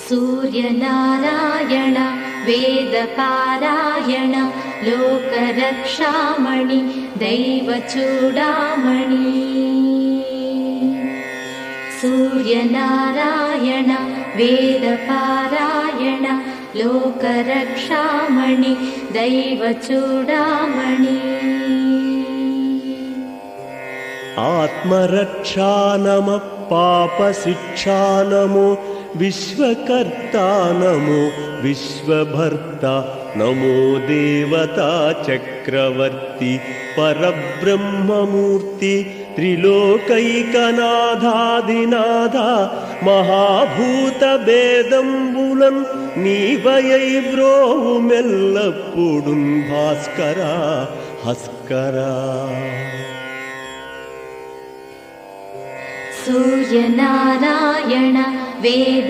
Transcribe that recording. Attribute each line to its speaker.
Speaker 1: सूर्यनारायण वेदपारायण लोकरक्षामणि दैवचूडामणि। सूर्यनारायण वेदपारायण लोकरक्षामणि दैवचूडामणि।
Speaker 2: आत्मरक्षा नमः पापशिक्षा नमो विश्वकर्ता नमो विश्वभर्ता नमो देवता चक्रवर्ती परब्रह्ममूर्ति त्रिलोकैकनाथाधिनाथा महाभूतभेदम्बुलन् నీవయై వ్రోవుమెల్లప్పుడున్ భాస్కరా హస్కరా।
Speaker 1: सूर्यनारायण वेद